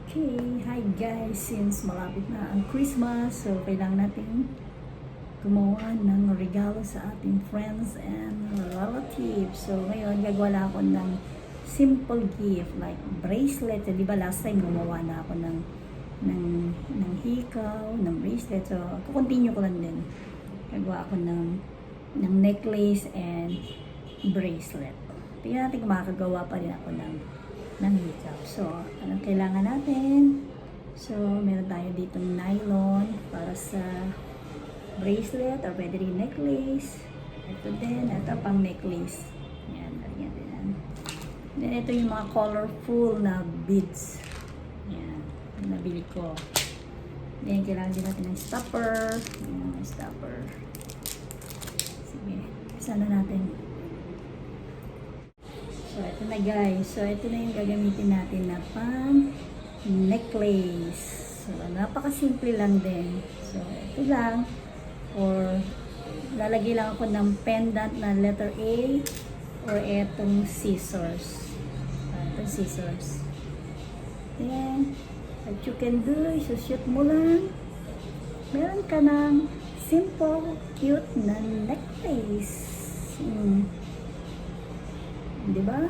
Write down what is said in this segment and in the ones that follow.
Okay, hi guys, since malapit na ang Christmas, so kailangan natin gumawa ng regalo sa ating friends and relatives. So ngayon, gagawa ako ng simple gift like bracelet. Di ba last time gumawa na ako ng hikaw, ng bracelet. So kukontinue ko lang din. Gagawa ako ng necklace and bracelet. Tingnan natin kung makakagawa pa rin ako ng hikaw. So, anong kailangan natin? So, meron tayo ditong nylon para sa bracelet or pwede rin necklace. Ito din, ito pang necklace. Yan, yan. Then, ito yung mga colorful na beads. Yan, nabili ko. Then, kailangan din natin ng stopper. Yan, stopper. Sige, isa na natin. So, ito na guys. So, ito na yung gagamitin natin na pang necklace. So, napaka-simple lang din. So, ito lang. Or, lalagay lang ako ng pendant na letter A or etong scissors. Itong scissors. Then, what you can do, isushoot mo lang. Meron ka ng simple, cute na necklace. Diba?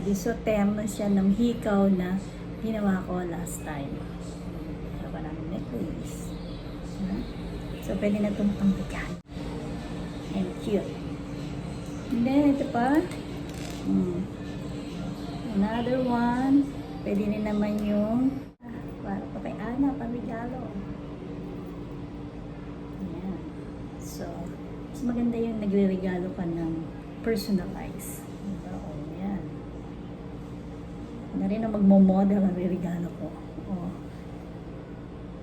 Disotem na siya ng hikaw na ginawa ko last time. Ito pa ng necklace. So, pwede na itong pangbigan. And cute. And then, ito pa. Another one. Pwede rin naman yung para pa kay Ana, pangregalo. Ayan. So, mas maganda yung nagre-regalo ka ng personalize. Diba? O, yan. Na rin ang magmo-model ang regalo ko. O.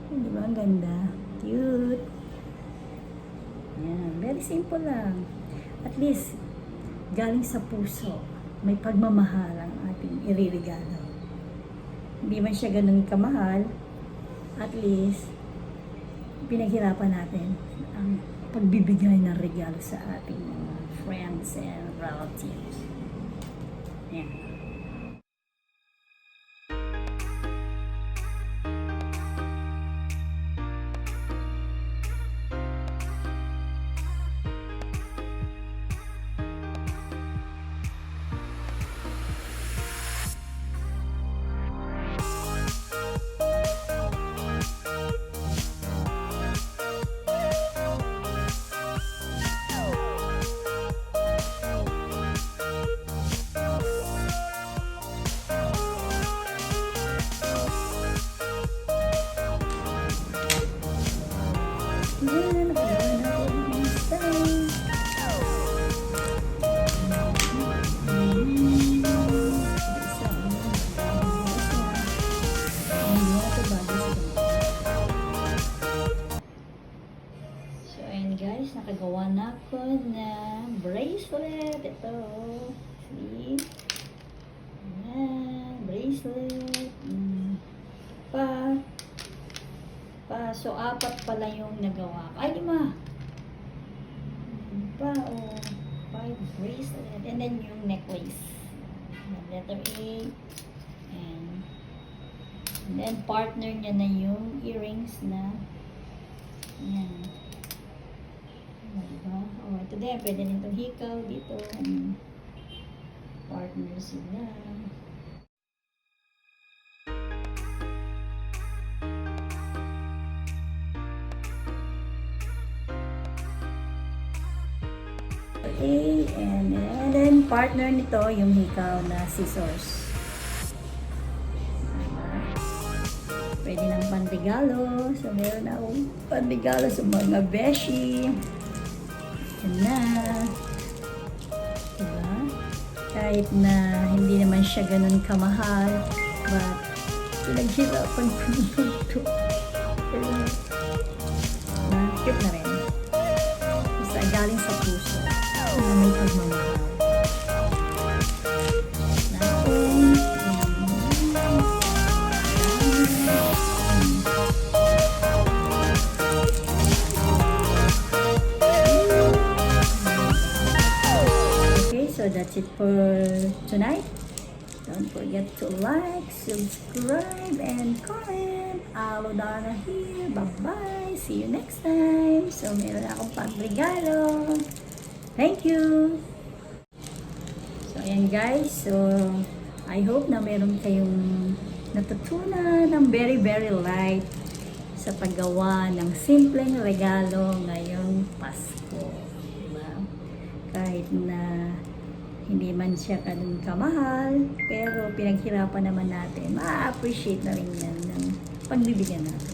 Diba? Ang ganda. Cute. Yan. Very simple lang. At least, galing sa puso. May pagmamahal ang ating iririgalo. Hindi man siya ganun kamahal. At least, pinaghirapan natin ang pagbibigay ng regalo sa ating mga friends and relatives. Yan. Yan, nakagawa na ako ng style. So, ayun guys, nakagawa na ako ng bracelet. Ito, see? Ayan, bracelet. So, 4 pala yung nagawa ko. Ay, 5. 5 bracelet. And then yung necklace. Letter A. And then partner niya na yung earrings na yan. Diba? Ito din. Pwede rin itong hikaw dito. Partner sila. And then partner nito yung hikaw na scissors. Pwede ng panregalo. So meron na akong panregalo sa mga beshi. Yan na. Diba? Kahit na hindi naman siya ganun kamahal, but pinaghirapan ko nito. Pero cute na rin. Basta galing sa puso na may pagmamahal. Okay, so that's it for tonight. So, Don't forget to like, subscribe, and comment. Alou Darna here. Bye-bye. See you next time. So, meron akong pang-regalo. Thank you. So, ayan guys. So, I hope na meron kayong natutunan ng very, very light sa paggawa ng simpleng regalo ngayong Pasko. Diba? Kahit na hindi man siya ganun kamahal, pero pinaghirapan naman natin, ma-appreciate na rin yan ng pagbibigyan natin.